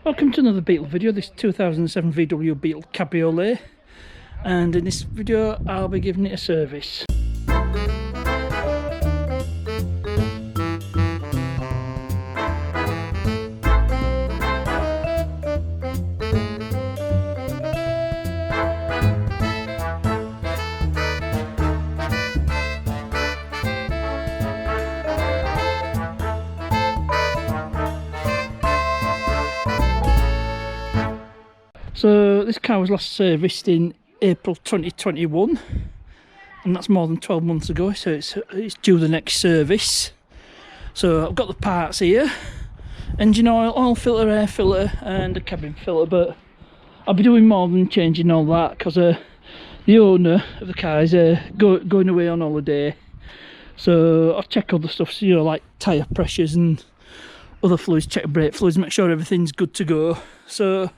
Welcome to another Beetle video. This 2007 VW Beetle Cabriolet, and in this video I'll be giving it a service. So this car was last serviced in April 2021, and that's more than 12 months ago, so it's due the next service. So I've got the parts here: engine oil filter, air filter and a cabin filter, but I'll be doing more than changing all that because the owner of the car is going away on holiday. So I'll check other stuff, so, like tyre pressures and other fluids, check brake fluids, make sure everything's good to go. So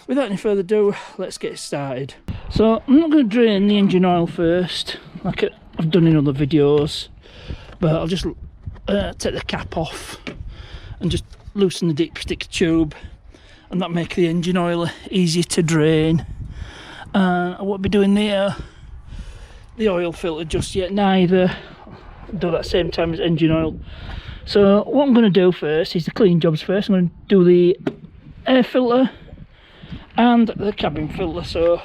without any further ado, let's get started. So I'm not going to drain the engine oil first, like I've done in other videos, but I'll just take the cap off and just loosen the dipstick tube, and that makes the engine oil easier to drain. I won't be doing the oil filter just yet, neither. I'll do that same time as engine oil. So what I'm going to do first is the clean jobs first. I'm going to do the air filter and the cabin filter, so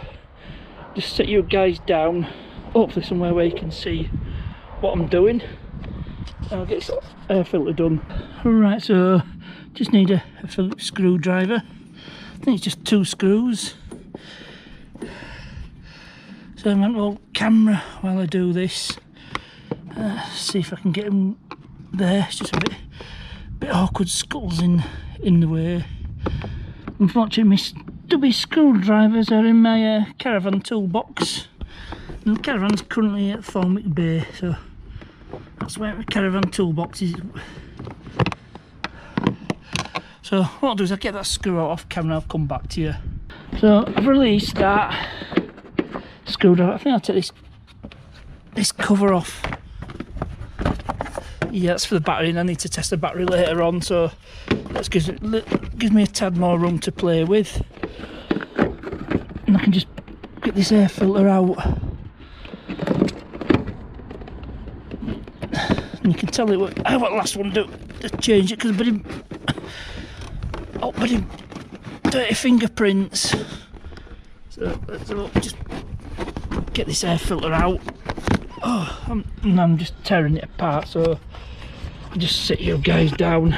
just set you guys down, hopefully somewhere where you can see what I'm doing. I'll get this air filter done. Right, so just need a Phillips screwdriver. I think it's just 2 screws. So I'm going to hold camera while I do this. See if I can get them there. It's just a bit awkward, scuttles in the way. Unfortunately, my stubby screwdrivers are in my caravan toolbox, and the caravan's currently at Thornwick Bay, so that's where my caravan toolbox is. So what I'll do is I'll get that screw out off camera, I'll come back to you. So I've released that screwdriver. I think I'll take this cover off. Yeah, that's for the battery, and I need to test the battery later on, so that gives me a tad more room to play with. And I can just get this air filter out. And you can tell it what the last one do to change it, because I've been dirty fingerprints. So let's just get this air filter out. Oh, I'm just tearing it apart, so I'll just sit you guys down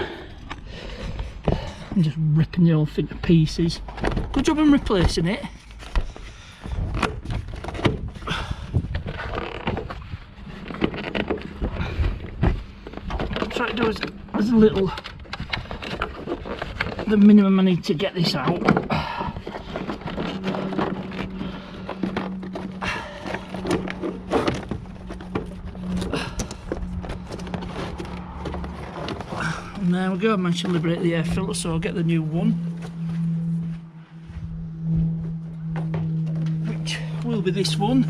and just ripping the whole thing to pieces. Good job in replacing it. I'll try to do as little, the minimum I need to get this out. And there we go, I managed to liberate the air filter, so I'll get the new one, which will be this one.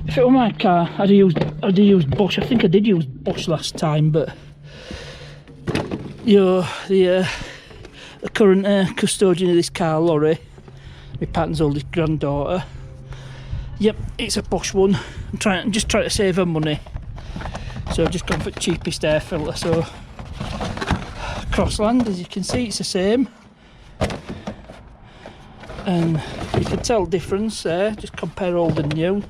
If it were my car, I'd have used Bosch. I think I did use Bosch last time, but the current custodian of this car, Laurie, my partner's oldest granddaughter. Yep, it's a Bosch one. I'm just trying to save her money, so I've just gone for the cheapest air filter. So Crossland, as you can see, it's the same, and you can tell the difference there. Just compare old and new.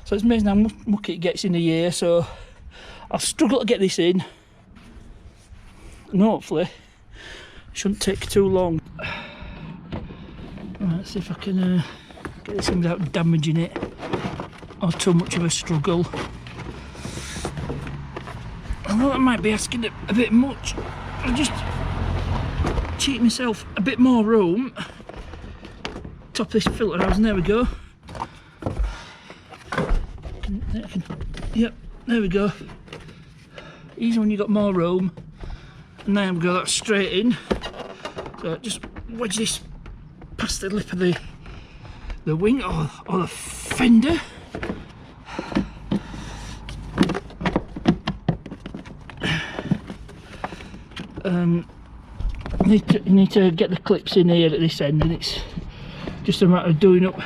So it's amazing how mucky it gets in a year. So I'll struggle to get this in, and hopefully it shouldn't take too long. Right, let's see if I can get this in without damaging it or too much of a struggle. I know that might be asking a bit much. I'll just cheat myself a bit more room. Top this filter house, and there we go. Yep, there we go. Easy when you've got more room. And there we go, that's straight in. So just wedge this past the lip of the wing or the fender. you need to get the clips in here at this end, and it's just a matter of doing up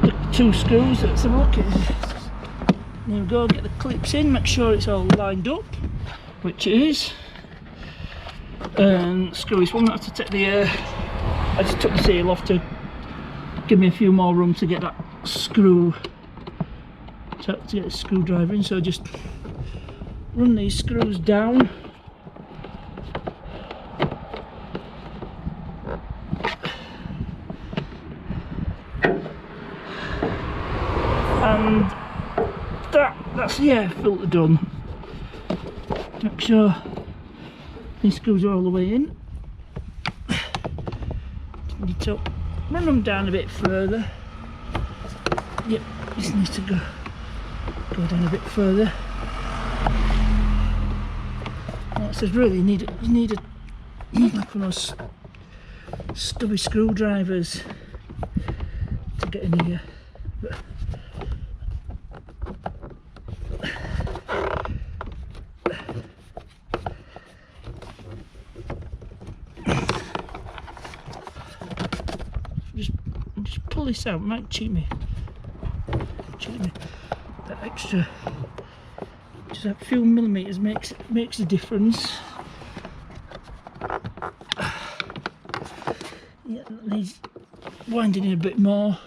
the 2 screws. Let's have a look. There we go, get the clips in, make sure it's all lined up, which it is. And screw this one, I have to take the I just took the seal off to give me a few more room to get that screw, to get the screwdriver in. So just run these screws down. And that's the air filter done. Make sure these screws are all the way in. Need to run them down a bit further. Yep, just need to go down a bit further. It says really you need a like one of those stubby screwdrivers to get in here. But just pull this out. Might cheat me that extra, just a few millimeters makes a difference. Yeah, that needs winding in a bit more.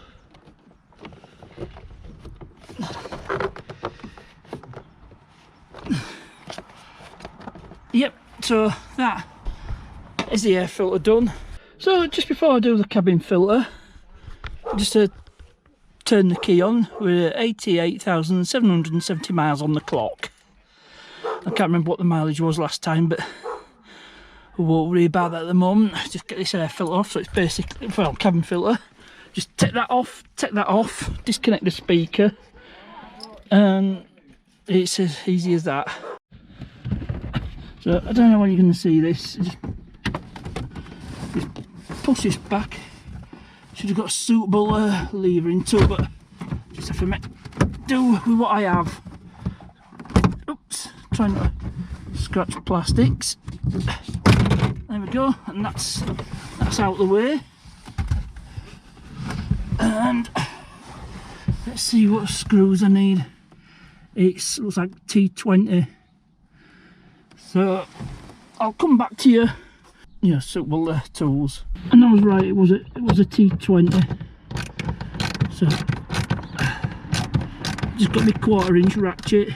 Yep, so that is the air filter done. So just before I do the cabin filter, just to turn the key on, we're at 88,770 miles on the clock. I can't remember what the mileage was last time, but we won't worry about that at the moment. Just get this air filter off, so it's basically, well, cabin filter. Just take that off, disconnect the speaker, and it's as easy as that. So I don't know when you're going to see this. Just push this back. Should have got a suitable lever into it, but just have to do with what I have. Oops, trying to scratch plastics. There we go, and that's out of the way. And let's see what screws I need. It looks like T20. So I'll come back to you. Yeah, suitable tools. And I was right, it was a T20. So just got my 1/4 inch ratchet.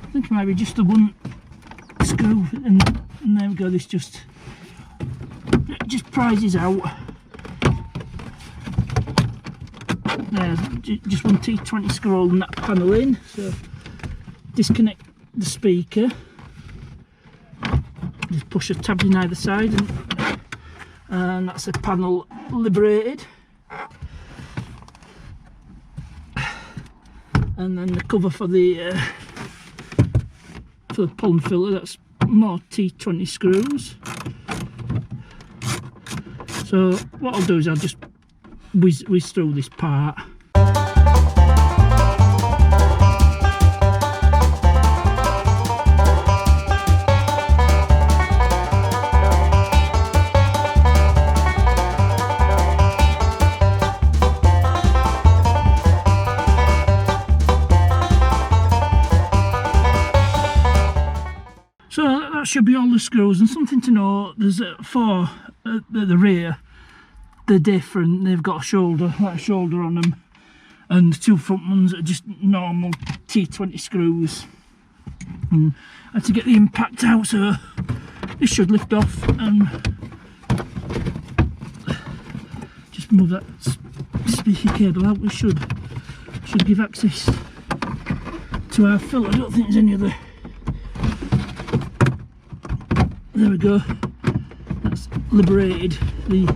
I think maybe just the one screw, and there we go. This just prizes out. There's just one T20 screw holding that panel in. So disconnect the speaker. Just push a tab in either side, and that's the panel liberated. And then the cover for the pollen filter, that's more T20 screws. So what I'll do is I'll just whiz through this part. that should be all the screws. And something to note, there's 4 at the rear. They're different. They've got a shoulder, like a shoulder on them, and the 2 front ones are just normal T20 screws. And I had to get the impact out, so this should lift off, and just move that speaker cable out. We should give access to our filter. I don't think there's any other. There we go. That's liberated the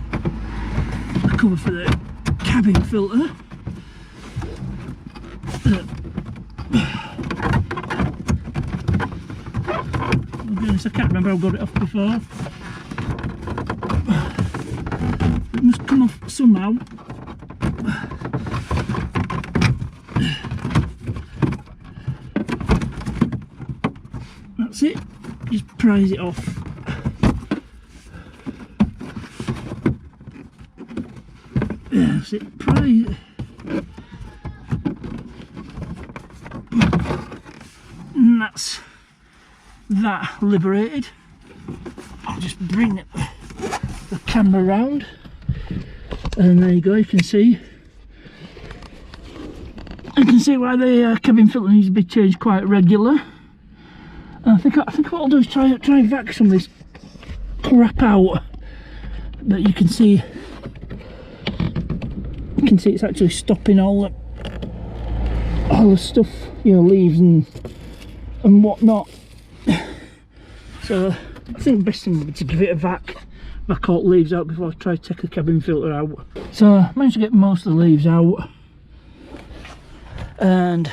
cover for the cabin filter. Oh goodness, I can't remember how I got it off before. It must come off somehow. That's it. Just prise it off. Yeah, that's it. Prise it. And that's that liberated. I'll just bring the camera around, and there you go. You can see why the cabin filter needs to be changed quite regular. And I think what I'll do is try and vac some of this crap out. But you can see it's actually stopping all the stuff, you know, leaves and whatnot. So I think the best thing would be to give it a vac all the leaves out before I try to take the cabin filter out. So I managed to get most of the leaves out, and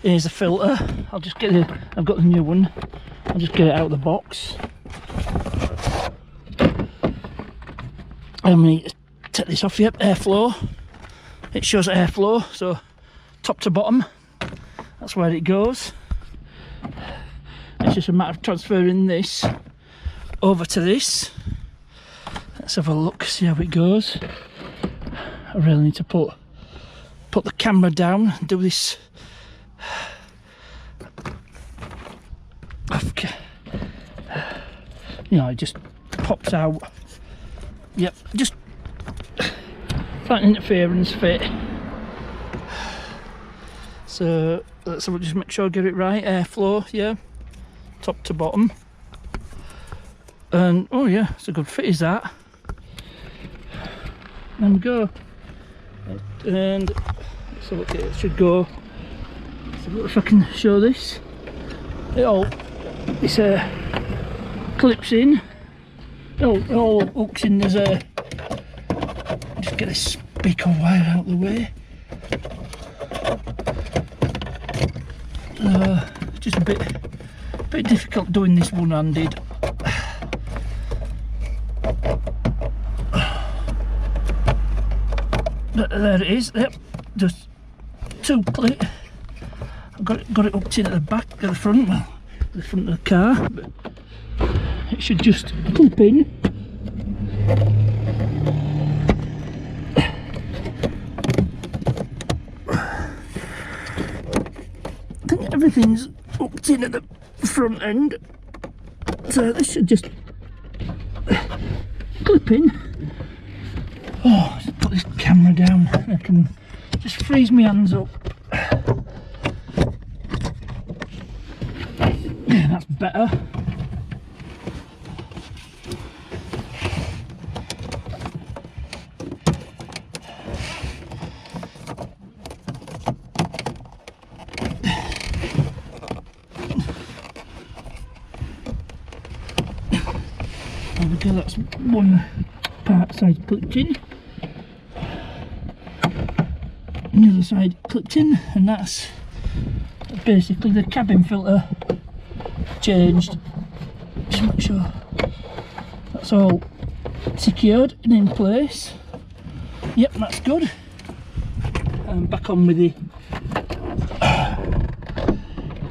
here's the filter. I've got the new one. I'll just get it out of the box. And we need to take this off. Yep, airflow. It shows airflow, so top to bottom, that's where it goes. It's just a matter of transferring this over to this. Let's have a look, see how it goes. I really need to put the camera down and do this. You know, it just pops out. Yep, just flat interference fit. So let's just make sure I get it right. Airflow, yeah, top to bottom. And oh yeah, it's a good fit, is that? There we go. And let's have a look, it should go. Let's have a look if I can show this. It's clips in. It all hooks in. There's a. Just get this speaker wire out of the way. Just a bit difficult doing this one-handed. But there it is. Yep, just 2 clip. I've got it hooked in at the back, at the front, well, the front of the car. But it should just clip in. I think everything's hooked in at the front end, so this should just clip in. Oh, just put this camera down. I can just freeze my hands up. Yeah, that's better. There we go, that's one part side clipped in. The other side clipped in, and that's basically the cabin filter changed. Just make sure that's all secured and in place. Yep, that's good. And back on with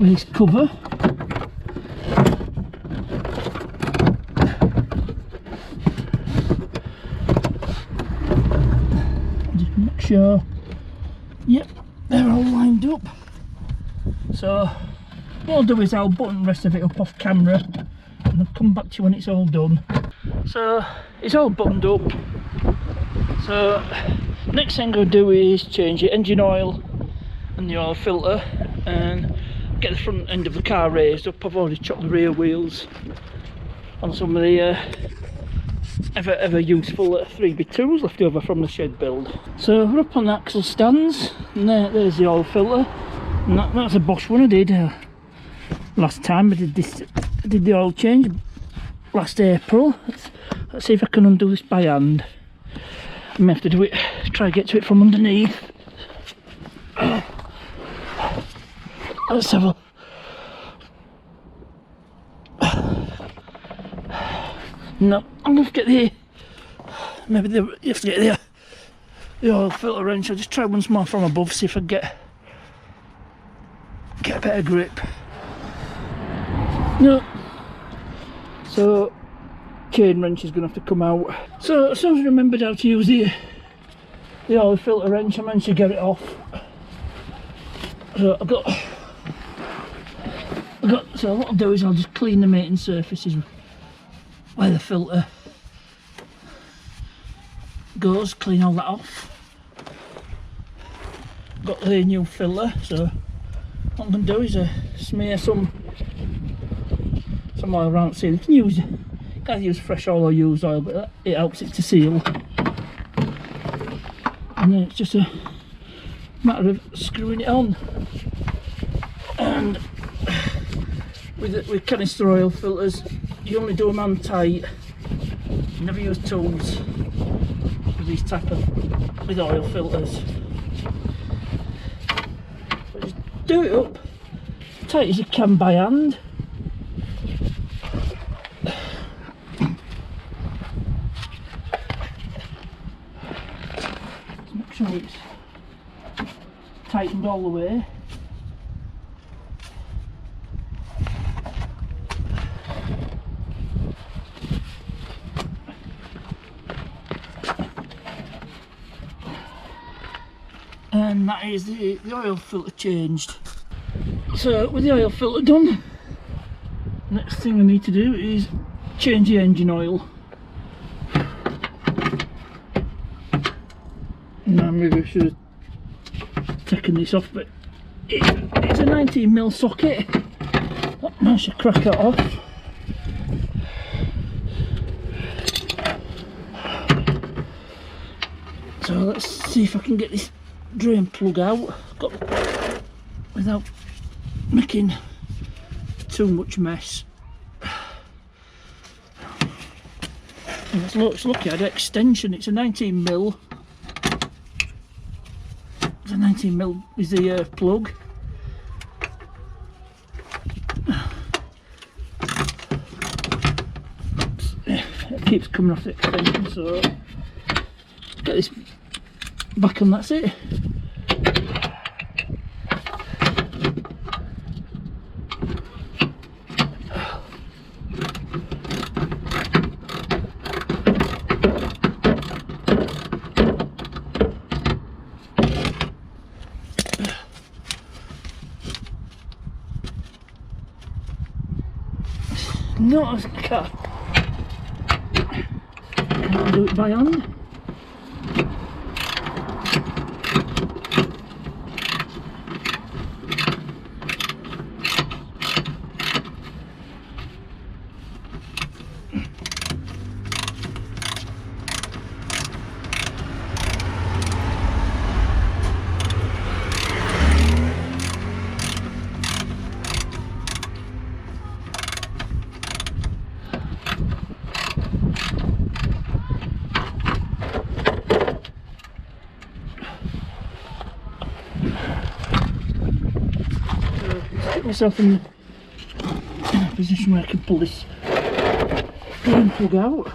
this cover. Just make sure. Yep, they're all lined up. So what I'll do is I'll button the rest of it up off camera and I'll come back to you when it's all done. So it's all buttoned up. So next thing I'm going to do is change the engine oil and the oil filter and get the front end of the car raised up. I've already chopped the rear wheels on some of the ever useful 3B2s left over from the shed build. So we're up on the axle stands, and there's the oil filter, and that's a Bosch one I did last time. I did the oil change last April. Let's see if I can undo this by hand. I may have to do it, try to get to it from underneath. Let's have a no, I'm going to get you have to get the oil filter wrench. I'll just try once more from above, see if I can get a better grip. No. So chain wrench is going to have to come out. So as soon as I remembered how to use the oil filter wrench, I managed to get it off. So so what I'll do is I'll just clean the mating surfaces where the filter goes, clean all that off. Got the new filter, so what I'm going to do is smear some oil around the seal. You can use fresh oil or used oil, but it helps it to seal. And then it's just a matter of screwing it on. And with canister oil filters, you only do them hand tight. You never use tools with these type of oil filters. But just do it up tight as you can by hand. Just make sure it's tightened all the way. And that is the oil filter changed. So with the oil filter done, next thing I need to do is change the engine oil. Now maybe I should have taken this off, but it's a 19mm socket. I should crack that off. So let's see if I can get this drain plug out without making too much mess. And it's lucky I had an extension. It's a 19mm. It's a 19mm is the plug. It keeps coming off the extension, so get this back and that's it. Not as a car. I'll do it by hand. Get myself in a position where I can pull this drain plug out.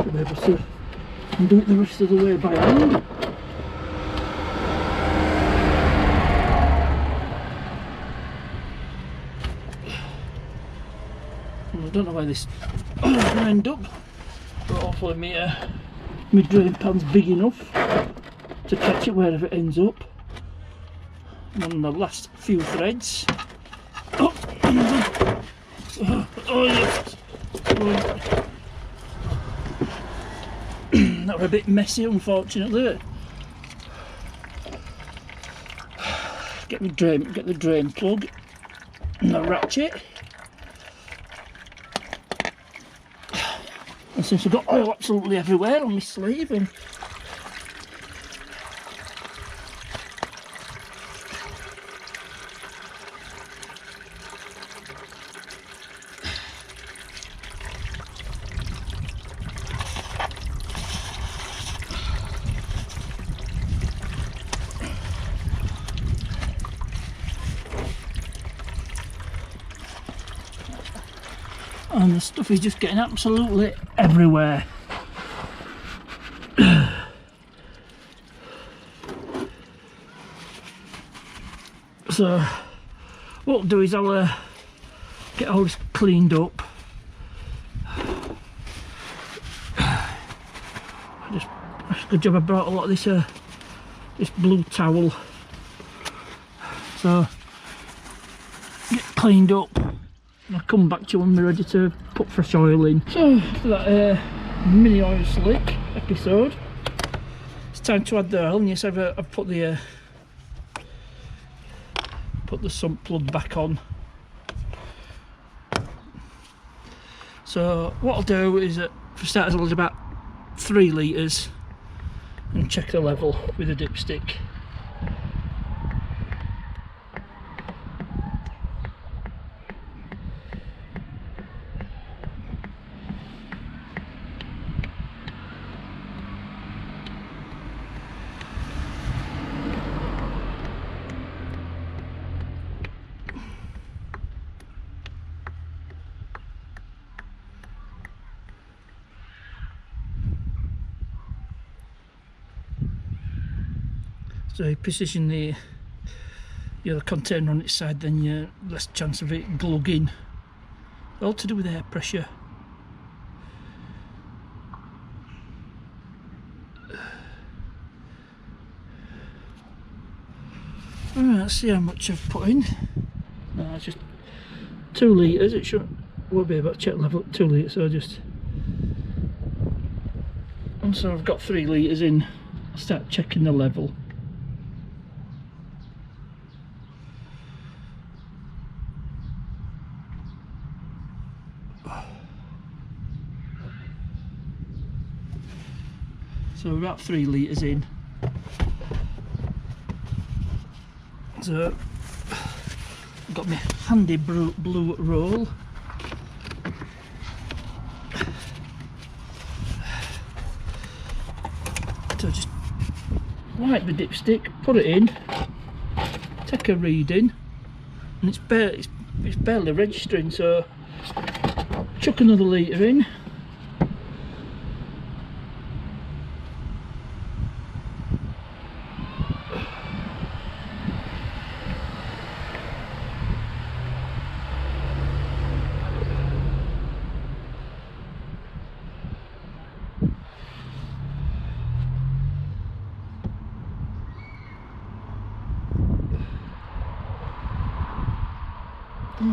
Should be able to do it the rest of the way by hand. I don't know where this is going to end up, but hopefully my drain pan's big enough to catch it wherever it ends up. On the last few threads. Oh, Oh yes. That was a bit messy, unfortunately. Get the drain plug and the ratchet. And since I've got oil absolutely everywhere on my sleeve, and the stuff is just getting absolutely everywhere. So what I'll do is I'll get all this cleaned up. It's a good job I brought a lot of this blue towel. So get cleaned up. I'll come back to you when we're ready to put fresh oil in. So for that mini oil slick episode, it's time to add the oil. And yes, I've put the sump plug back on. So what I'll do is for starters I'll add about 3 litres and check the level with a dipstick. So you position the container on its side, then you're less chance of it glugging. All to do with air pressure. Alright, let's see how much I've put in. No, it's just 2 litres. It won't be about check level at 2 litres, so and so I've got 3 litres in. I'll start checking the level. So we're about 3 litres in. So I've got my handy blue roll. So just wipe the dipstick, put it in, take a reading, and it's barely registering, so chuck another litre in.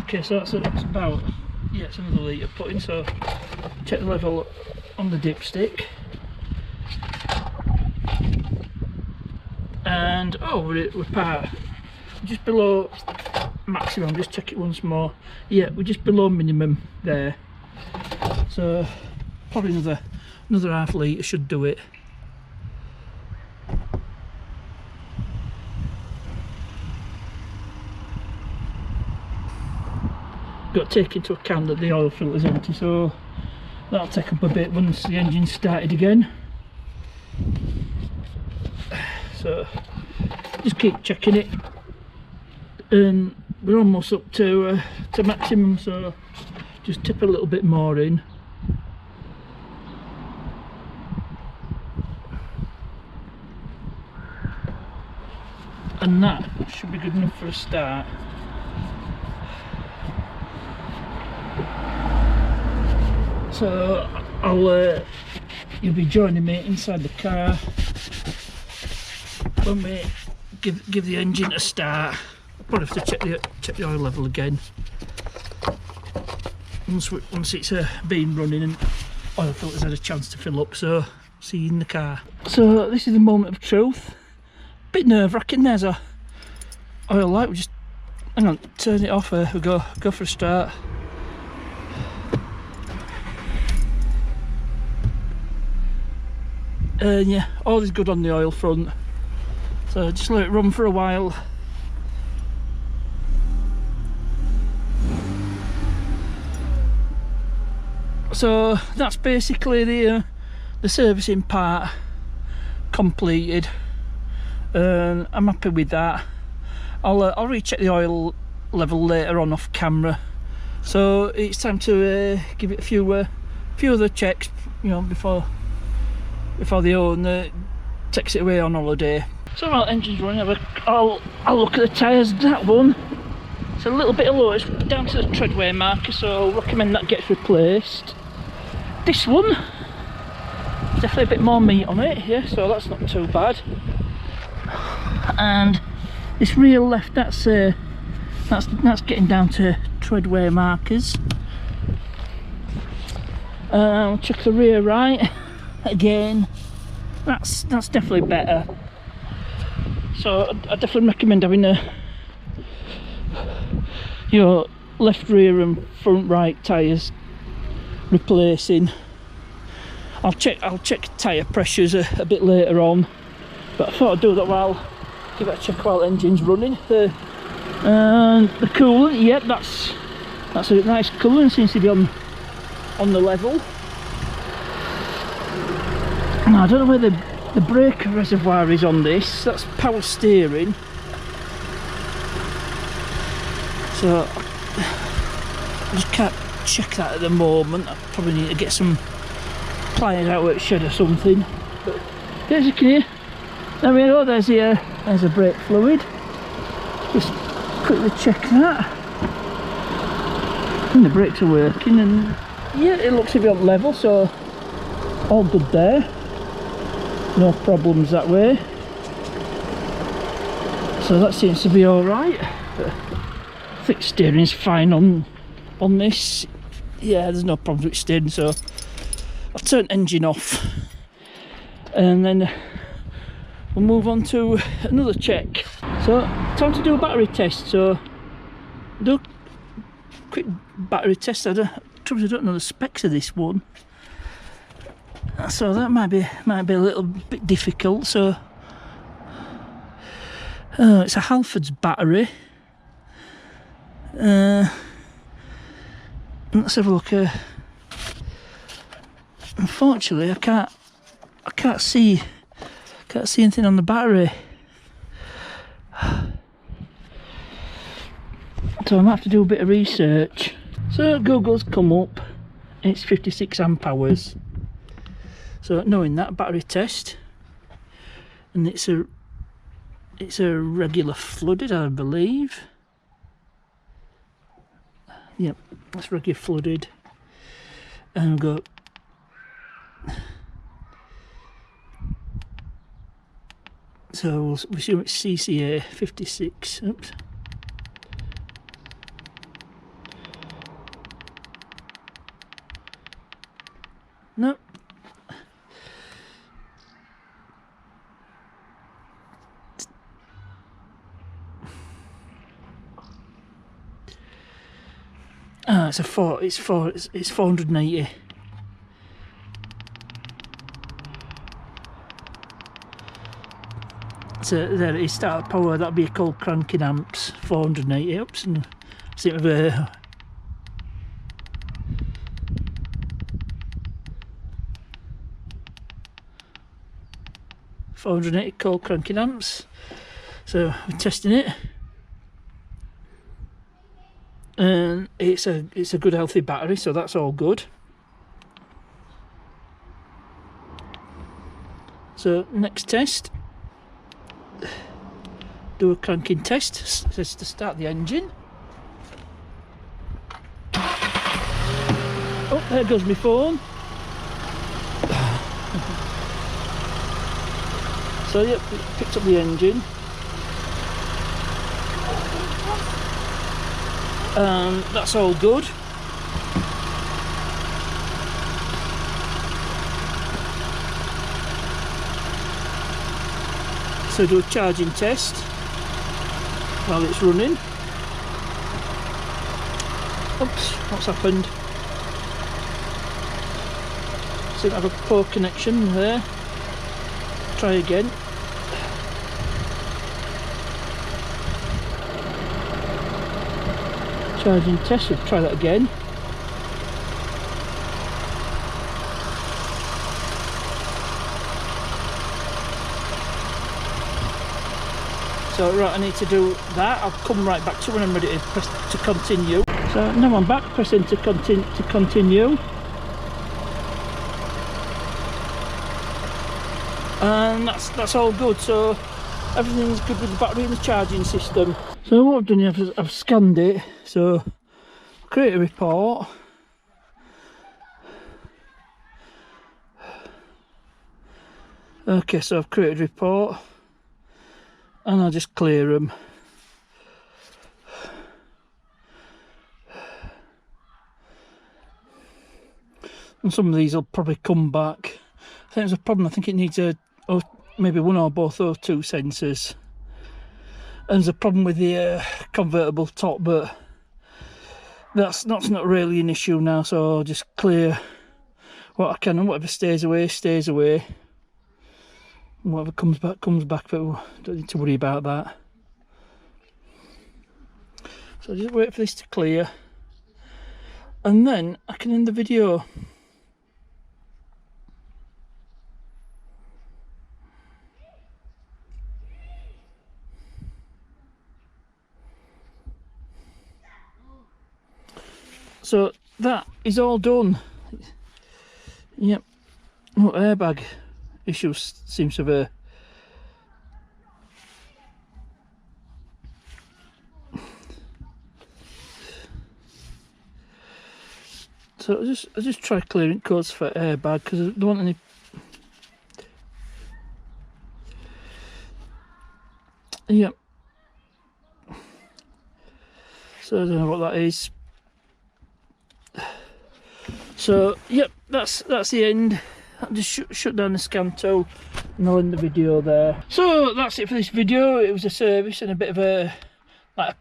Okay, so that's about, yeah, it's another litre put in, so check the level on the dipstick. And, oh, we're part, just below maximum, just check it once more. Yeah, we're just below minimum there. So, probably another half litre should do it. Got to take into account that the oil filter is empty, so that'll take up a bit once the engine's started again. So just keep checking it, and we're almost up to maximum, so just tip a little bit more in. And that should be good enough for a start. So you'll be joining me inside the car when we give the engine a start. I'll probably have to check the oil level again. once it's been running and oil filter's had a chance to fill up. So see you in the car. So this is the moment of truth. Bit nerve-wracking. There's a oil light. We just hang on, turn it off. We go for a start. Yeah, all is good on the oil front. So just let it run for a while. So that's basically the servicing part completed. I'm happy with that. I'll recheck the oil level later on off camera. So it's time to give it a few other checks, you know, before the owner takes it away on holiday. So while the engine's running, I'll look at the tyres. That one, it's a little bit low. It's down to the treadwear marker, so I'll recommend that gets replaced. This one, definitely a bit more meat on it, yeah, so that's not too bad. And this rear left, that's getting down to treadwear markers. I'll check the rear right again. That's definitely better. So I definitely recommend having your left rear and front right tyres replacing. I'll check tyre pressures a bit later on, but I thought I'd do that give it a check while the engine's running. And the coolant, yep, that's a nice coolant, seems to be on the level. Now, I don't know where the brake reservoir is on this. That's power steering. So I just can't check that at the moment. I probably need to get some pliers out at shed or something. But as you can hear, there we go. There's a brake fluid. Just quickly check that. And the brakes are working, and yeah, it looks to be on level, so all good there. No problems that way. So that seems to be alright. I think steering is fine on this. Yeah, there's no problems with steering, so I'll turn engine off and then we'll move on to another check. So time to do a battery test. So do a quick battery test. I don't know the specs of this one, so that might be a little bit difficult. So it's a Halford's battery. Let's have a look. Unfortunately, I can't see anything on the battery, so I might have to do a bit of research. So Google's come up, it's 56 amp hours. So knowing that, battery test, and it's a regular flooded, I believe. Yep, that's regular flooded, and we've got so we'll assume it's CCA 56. Oops. No. Ah, it's 480. So there it is, start power, that'll be called cranking amps, 480 amps, and see if 480 cold cranking amps. So we're testing it, and it's a good healthy battery, so that's all good. So next test, do a cranking test. Says to start the engine. Oh, there goes my phone. So yep, it picked up the engine. That's all good. So do a charging test while it's running. Oops, what's happened? Seem to have a poor connection there. Try again. Charging test, we'll try that again. So right, I need to do that. I'll come right back to when I'm ready to press to continue. So now I'm back, pressing to continue. And that's all good. So everything's good with the battery and the charging system. So what I've done here is I've scanned it. So create a report. Okay, so I've created a report. And I'll just clear them. And some of these will probably come back. I think there's a problem. I think it needs maybe one or both O2 sensors. And there's a problem with the convertible top, but that's not really an issue now. So I'll just clear what I can, and whatever stays away, stays away. Whatever comes back, but don't need to worry about that. So I'll just wait for this to clear, and then I can end the video. So that is all done. Yep. Oh, airbag issues seems to be. So I just try clearing codes for airbag because I don't want any. Yep. So I don't know what that is. So yep, that's the end. I'll just shut down the scan tool and I'll end the video there. So that's it for this video. It was a service and a bit of a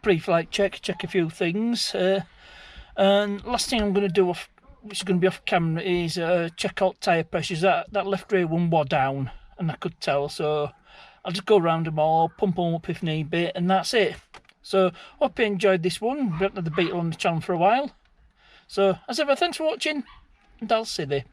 pre-flight check a few things. And last thing I'm going to do, which is going to be off camera, is check out tyre pressures. That left rear one was down, and I could tell. So I'll just go around them all, pump them up if need be, and that's it. So hope you enjoyed this one. We've had the Beetle on the channel for a while. So as ever, thanks for watching, and I'll see you.